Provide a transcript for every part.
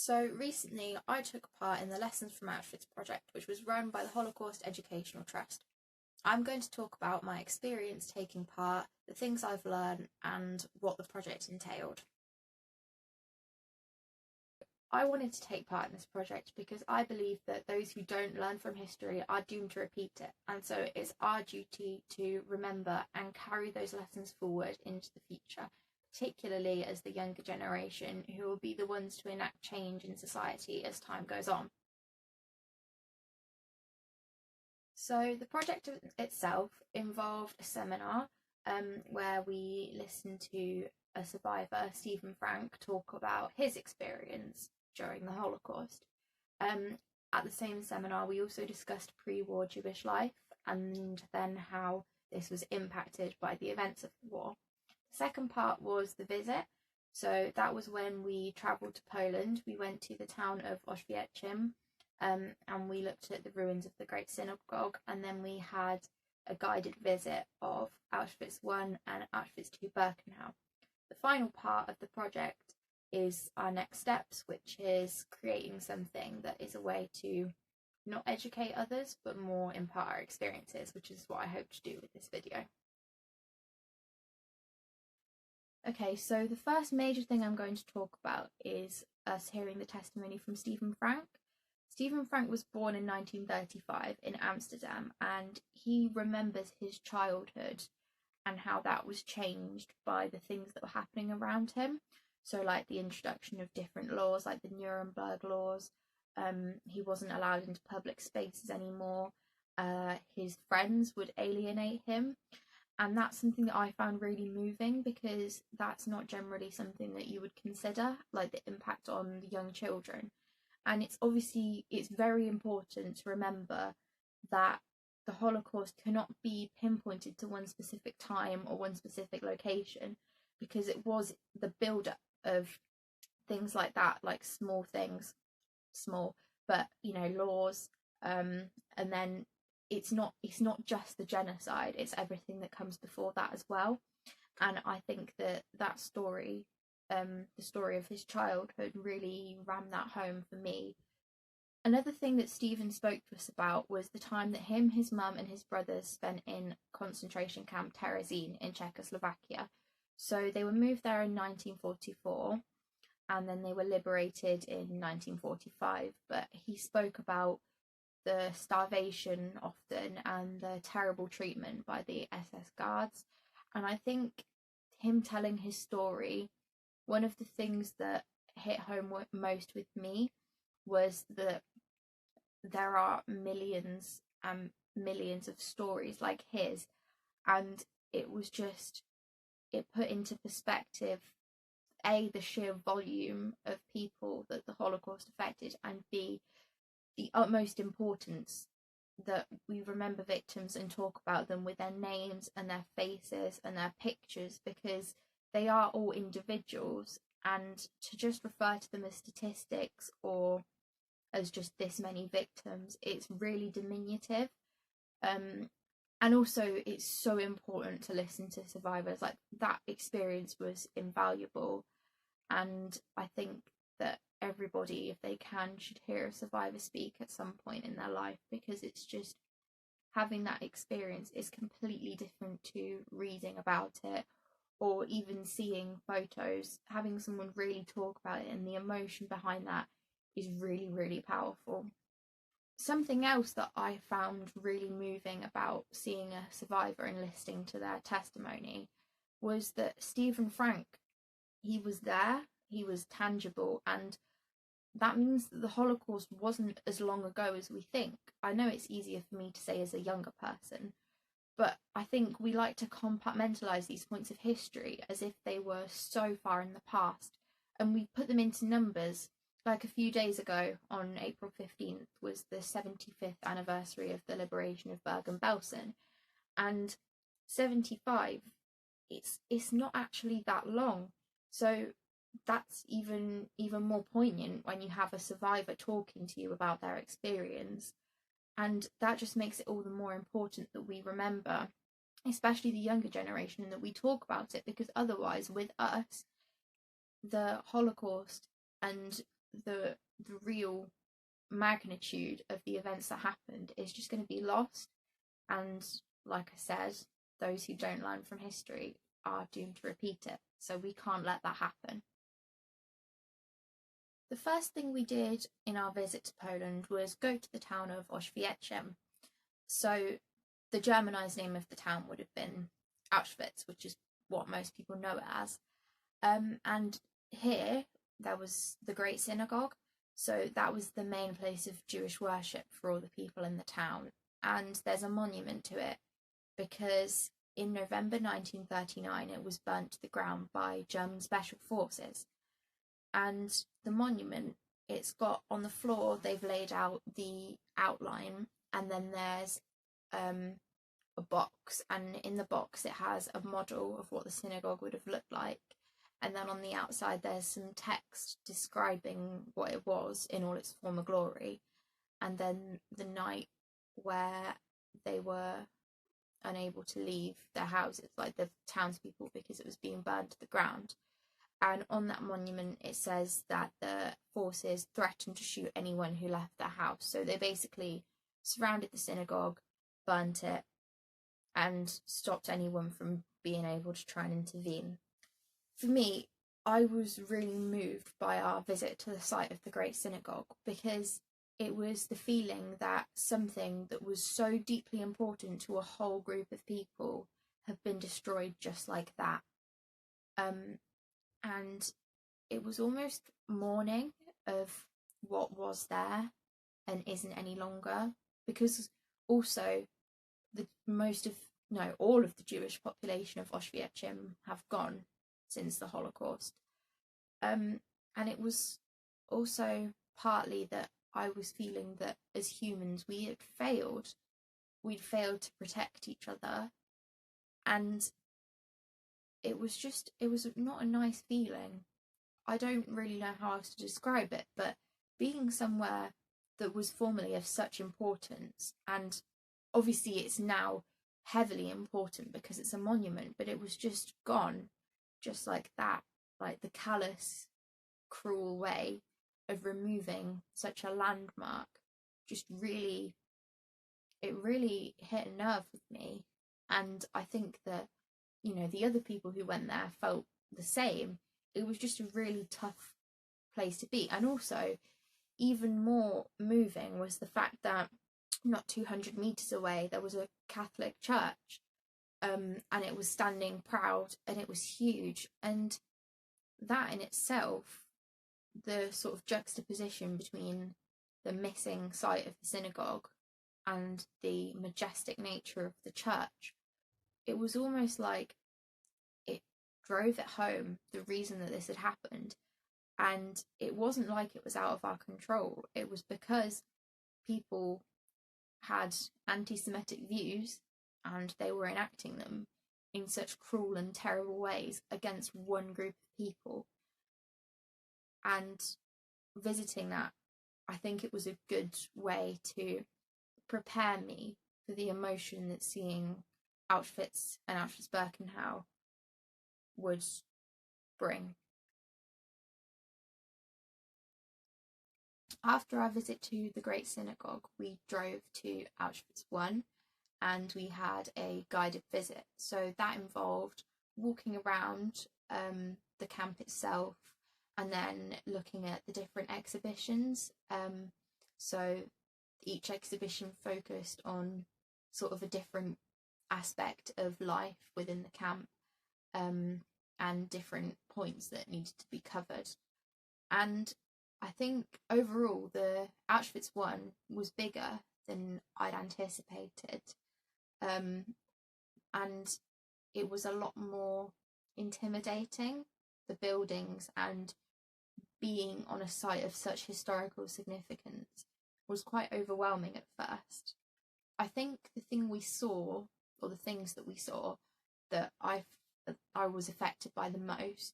So recently I took part in the Lessons from Auschwitz project, which was run by the Holocaust Educational Trust. I'm going to talk about my experience taking part, the things I've learned, and what the project entailed. I wanted to take part in this project because I believe that those who don't learn from history are doomed to repeat it, and so it's our duty to remember and carry those lessons forward into the future, particularly as the younger generation who will be the ones to enact change in society as time goes on. So the project itself involved a seminar where we listened to a survivor, Stephen Frank, talk about his experience during the Holocaust. At the same seminar, we also discussed pre-war Jewish life and then how this was impacted by the events of the war. The second part was the visit. So that was when we travelled to Poland. We went to the town of Auschwitz, and we looked at the ruins of the Great Synagogue, and then we had a guided visit of Auschwitz I and Auschwitz II Birkenau. The final part of the project is our next steps, which is creating something that is a way to not educate others, but more impart our experiences, which is what I hope to do with this video. Okay, so the first major thing I'm going to talk about is us hearing the testimony from Stephen Frank. Stephen Frank was born in 1935 in Amsterdam, and he remembers his childhood and how that was changed by the things that were happening around him. So like the introduction of different laws, like the Nuremberg laws. He wasn't allowed into public spaces anymore. His friends would alienate him. And that's something that I found really moving, because that's not generally something that you would consider, like the impact on the young children. And it's very important to remember that the Holocaust cannot be pinpointed to one specific time or one specific location, because it was the build-up of things like that, like small things, but laws, and then it's not just the genocide, it's everything that comes before that as well. And I think that story, the story of his childhood, really rammed that home for me. Another thing that Stephen spoke to us about was the time that him, his mum and his brothers spent in concentration camp Terezin in Czechoslovakia. So they were moved there in 1944, and then they were liberated in 1945. But he spoke about the starvation often and the terrible treatment by the SS guards. And I think him telling his story, one of the things that hit home most with me was that there are millions and millions of stories like his, and it put into perspective A, the sheer volume of people that the Holocaust affected, and B, the utmost importance that we remember victims and talk about them with their names and their faces and their pictures, because they are all individuals, and to just refer to them as statistics or as just this many victims, it's really diminutive. And also it's so important to listen to survivors. Like, that experience was invaluable, and I think that everybody, if they can, should hear a survivor speak at some point in their life, because it's just, having that experience is completely different to reading about it or even seeing photos. Having someone really talk about it and the emotion behind that is really, really powerful. Something else that I found really moving about seeing a survivor and listening to their testimony was that Stephen Frank, he was there, he was tangible, and that means that the Holocaust wasn't as long ago as we think. I know it's easier for me to say as a younger person, but I think we like to compartmentalise these points of history as if they were so far in the past, and we put them into numbers. Like a few days ago, on April 15th, was the 75th anniversary of the liberation of Bergen-Belsen, and 75, it's not actually that long. So that's even more poignant when you have a survivor talking to you about their experience, and that just makes it all the more important that we remember, especially the younger generation, and that we talk about it, because otherwise, with us, the Holocaust and the real magnitude of the events that happened is just going to be lost. And like I said, those who don't learn from history are doomed to repeat it. So we can't let that happen. The first thing we did in our visit to Poland was go to the town of Auschwitz. So the Germanised name of the town would have been Auschwitz, which is what most people know it as. And here there was the Great Synagogue. So that was the main place of Jewish worship for all the people in the town. And there's a monument to it because in November 1939 it was burnt to the ground by German special forces. And the monument, it's got on the floor, they've laid out the outline, and then there's a box, and in the box it has a model of what the synagogue would have looked like, and then on the outside there's some text describing what it was in all its former glory, and then the night where they were unable to leave their houses, like the townspeople, because it was being burned to the ground. And on that monument it says that the forces threatened to shoot anyone who left their house. So they basically surrounded the synagogue, burnt it, and stopped anyone from being able to try and intervene. For me, I was really moved by our visit to the site of the Great Synagogue because it was the feeling that something that was so deeply important to a whole group of people have been destroyed just like that. And it was almost mourning of what was there and isn't any longer, because also all of the Jewish population of Auschwitz have gone since the Holocaust. And it was also partly that I was feeling that as humans we'd failed to protect each other, and it was not a nice feeling. I don't really know how else to describe it, but being somewhere that was formerly of such importance, and obviously it's now heavily important because it's a monument, but it was just gone just like that, like the callous, cruel way of removing such a landmark just really hit a nerve with me. And I think that the other people who went there felt the same. It was just a really tough place to be. And also, even more moving was the fact that not 200 meters away there was a Catholic church, and it was standing proud, and it was huge. And that in itself, the sort of juxtaposition between the missing site of the synagogue and the majestic nature of the church, it was almost like it drove it home the reason that this had happened. And it wasn't like it was out of our control. It was because people had anti-Semitic views and they were enacting them in such cruel and terrible ways against one group of people. And visiting that, I think it was a good way to prepare me for the emotion that seeing Auschwitz and Auschwitz-Birkenau would bring. After our visit to the Great Synagogue, we drove to Auschwitz I, and we had a guided visit. So that involved walking around the camp itself and then looking at the different exhibitions. So each exhibition focused on sort of a different aspect of life within the camp, and different points that needed to be covered. And I think overall the Auschwitz one was bigger than I'd anticipated, and it was a lot more intimidating. The buildings and being on a site of such historical significance was quite overwhelming at first. I think the things that we saw that I was affected by the most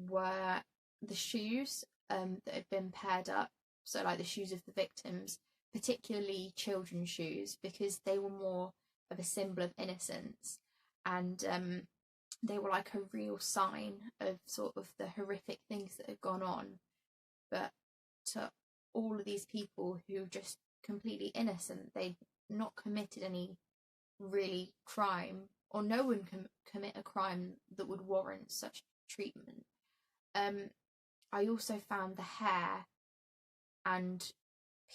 were the shoes that had been paired up. So like the shoes of the victims, particularly children's shoes, because they were more of a symbol of innocence, and they were like a real sign of sort of the horrific things that had gone on. But to all of these people who just completely innocent. They'd not committed any really crime, or no one can commit a crime that would warrant such treatment. I also found the hair and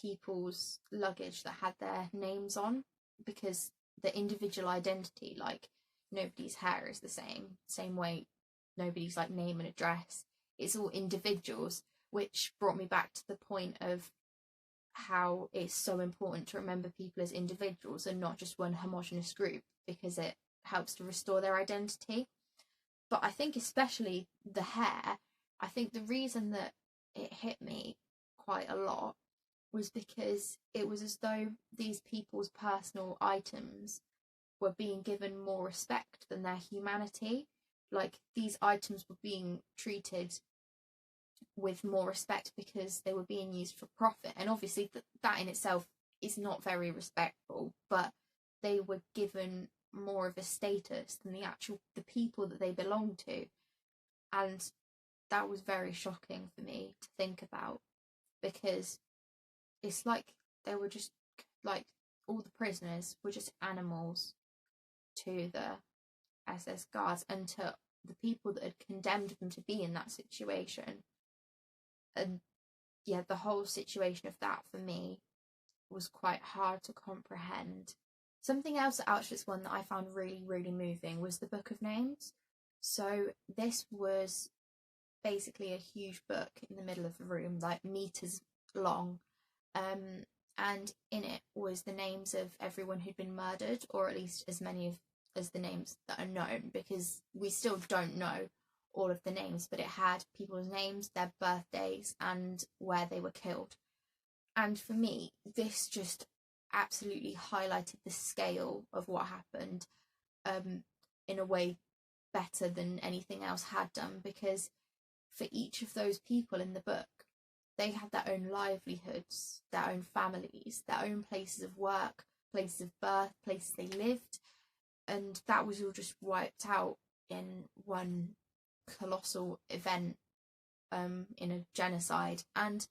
people's luggage that had their names on, because the individual identity, like nobody's hair is the same way nobody's like name and address, it's all individuals, which brought me back to the point of how it's so important to remember people as individuals and not just one homogenous group, because it helps to restore their identity. But I think especially the hair, I think the reason that it hit me quite a lot was because it was as though these people's personal items were being given more respect than their humanity. Like, these items were being treated with more respect because they were being used for profit, and obviously that in itself is not very respectful, but they were given more of a status than the people that they belong to. And that was very shocking for me to think about, because it's like they were just like, all the prisoners were just animals to the SS guards and to the people that had condemned them to be in that situation. And yeah, the whole situation of that for me was quite hard to comprehend. Something else that Auschwitz won that I found really, really moving was the Book of Names. So this was basically a huge book in the middle of the room, like meters long, and in it was the names of everyone who'd been murdered, or at least as many as the names that are known, because we still don't know all of the names, but it had people's names, their birthdays, and where they were killed. And for me, this just absolutely highlighted the scale of what happened, in a way better than anything else had done, because for each of those people in the book, they had their own livelihoods, their own families, their own places of work, places of birth, places they lived, and that was all just wiped out in one colossal event, in a genocide. And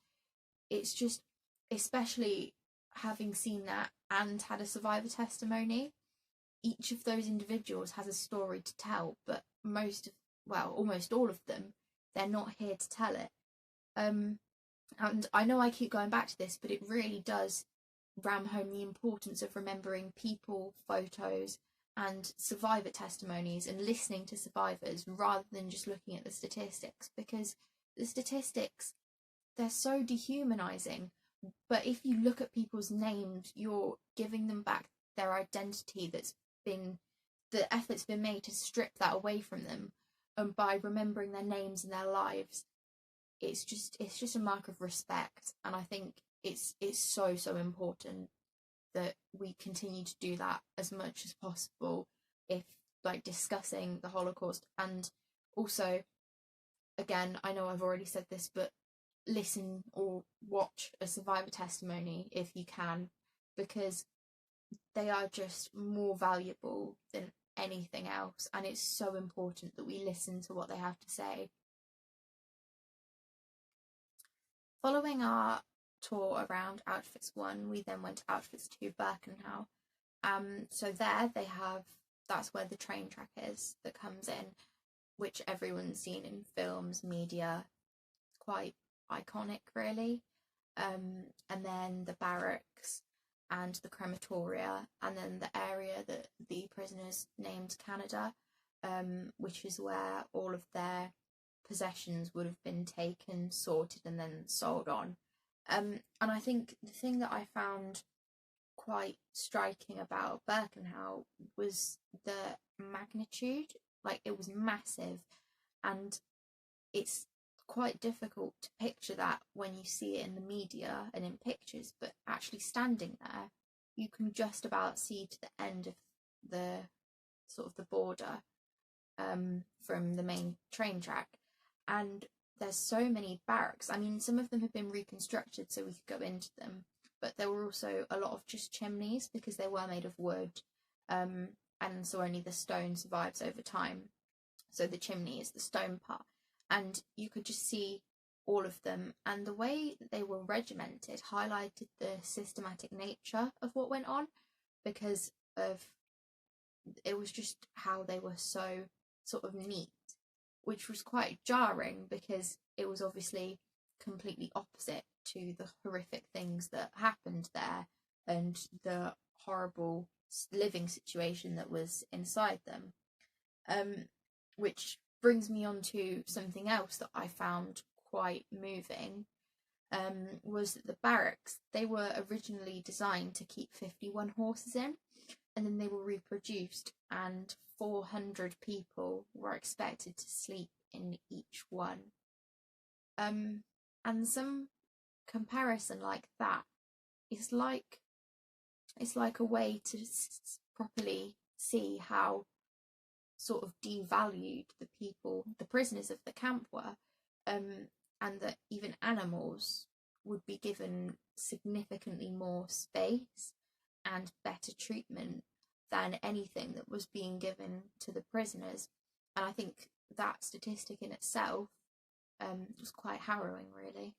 it's just, especially having seen that and had a survivor testimony, each of those individuals has a story to tell, but almost all of them, they're not here to tell it. And I know I keep going back to this, but it really does ram home the importance of remembering people, photos, and survivor testimonies, and listening to survivors rather than just looking at the statistics, because the statistics, they're so dehumanizing. But if you look at people's names, you're giving them back their identity. The effort's been made to strip that away from them, and by remembering their names and their lives, it's just a mark of respect. And I think it's so important that we continue to do that as much as possible, if like discussing the Holocaust. And also, again, I know I've already said this, but listen or watch a survivor testimony if you can, because they are just more valuable than anything else, and it's so important that we listen to what they have to say. Following our tour around Auschwitz 1, we then went to Auschwitz 2 Birkenau. So there they have, that's where the train track is that comes in, which everyone's seen in films, media, quite iconic really. And then the barracks and the crematoria, and then the area that the prisoners named Canada, which is where all of their possessions would have been taken, sorted, and then sold on. And I think the thing that I found quite striking about Birkenau was the magnitude. Like, it was massive, and it's quite difficult to picture that when you see it in the media and in pictures, but actually standing there, you can just about see to the end of the sort of the border, from the main train track. And there's so many barracks. I mean, some of them have been reconstructed so we could go into them, but there were also a lot of just chimneys because they were made of wood, and so only the stone survives over time. So the chimney is the stone part, and you could just see all of them, and the way that they were regimented highlighted the systematic nature of what went on, because of it was just how they were so sort of neat, which was quite jarring because it was obviously completely opposite to the horrific things that happened there and the horrible living situation that was inside them. Which brings me on to something else that I found quite moving, was that the barracks, they were originally designed to keep 51 horses in, and then they were reproduced, and 400 people were expected to sleep in each one. And some comparison like that is like, it's like a way to properly see how sort of devalued the people, the prisoners of the camp were, and that even animals would be given significantly more space and better treatment than anything that was being given to the prisoners. And I think that statistic in itself was quite harrowing, really.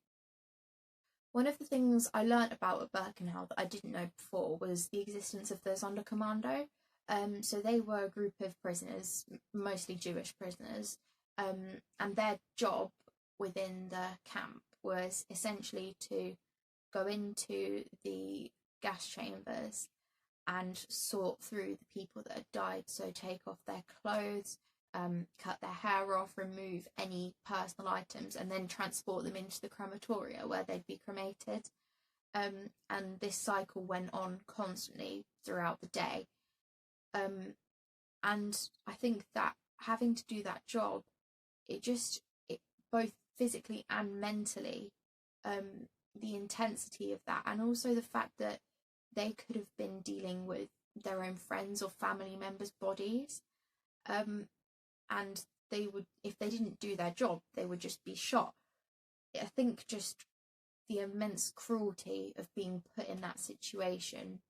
One of the things I learnt about at Birkenau that I didn't know before was the existence of the Sonderkommando. So they were a group of prisoners, mostly Jewish prisoners, and their job within the camp was essentially to go into the gas chambers and sort through the people that had died. So take off their clothes, cut their hair off, remove any personal items, and then transport them into the crematoria where they'd be cremated. And this cycle went on constantly throughout the day. And I think that having to do that job, it both physically and mentally, the intensity of that, and also the fact that they could have been dealing with their own friends or family members' bodies, and they would, if they didn't do their job, they would just be shot. I think just the immense cruelty of being put in that situation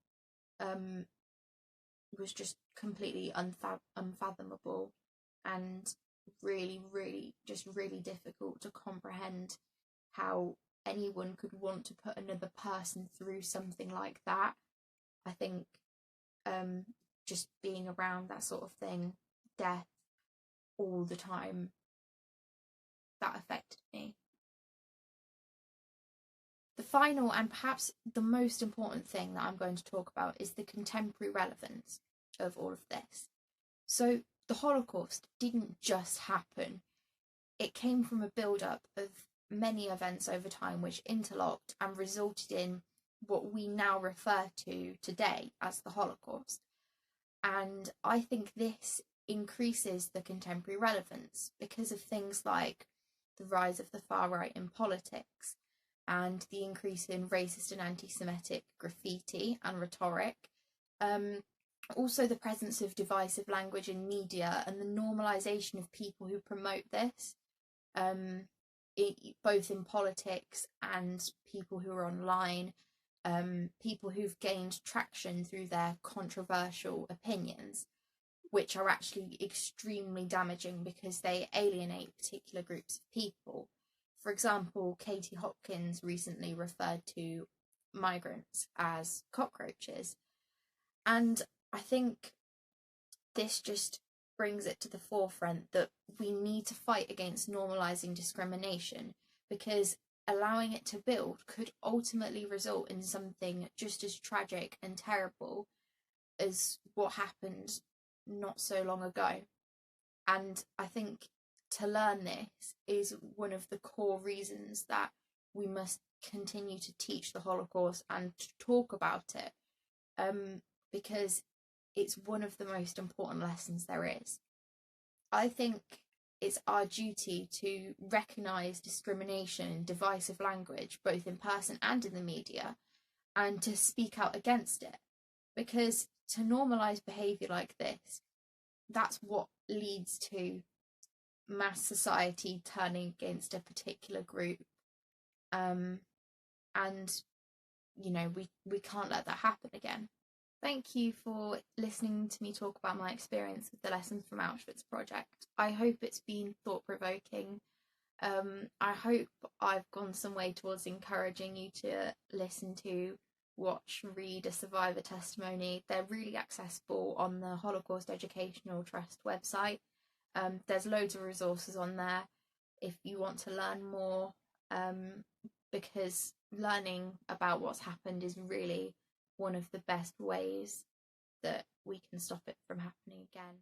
was just completely unfathomable, and really, really, just really difficult to comprehend how anyone could want to put another person through something like that. I think just being around that sort of thing, death all the time, that affected me. The final and perhaps the most important thing that I'm going to talk about is the contemporary relevance of all of this. So the Holocaust didn't just happen. It came from a build-up of many events over time which interlocked and resulted in what we now refer to today as the Holocaust. And I think this increases the contemporary relevance because of things like the rise of the far right in politics and the increase in racist and anti-Semitic graffiti and rhetoric. Also the presence of divisive language in media and the normalisation of people who promote this, both in politics and people who are online, people who've gained traction through their controversial opinions, which are actually extremely damaging because they alienate particular groups of people. For example, Katie Hopkins recently referred to migrants as cockroaches. And I think this just brings it to the forefront that we need to fight against normalising discrimination, because allowing it to build could ultimately result in something just as tragic and terrible as what happened not so long ago. And I think to learn this is one of the core reasons that we must continue to teach the Holocaust and to talk about it, because it's one of the most important lessons there is. I think it's our duty to recognise discrimination and divisive language, both in person and in the media, and to speak out against it. Because to normalise behaviour like this, that's what leads to mass society turning against a particular group. And, you know, we can't let that happen again. Thank you for listening to me talk about my experience with the Lessons from Auschwitz project. I hope it's been thought-provoking, I hope I've gone some way towards encouraging you to listen to, watch, read a survivor testimony. They're really accessible on the Holocaust Educational Trust website. There's loads of resources on there if you want to learn more, um, because learning about what's happened is really one of the best ways that we can stop it from happening again.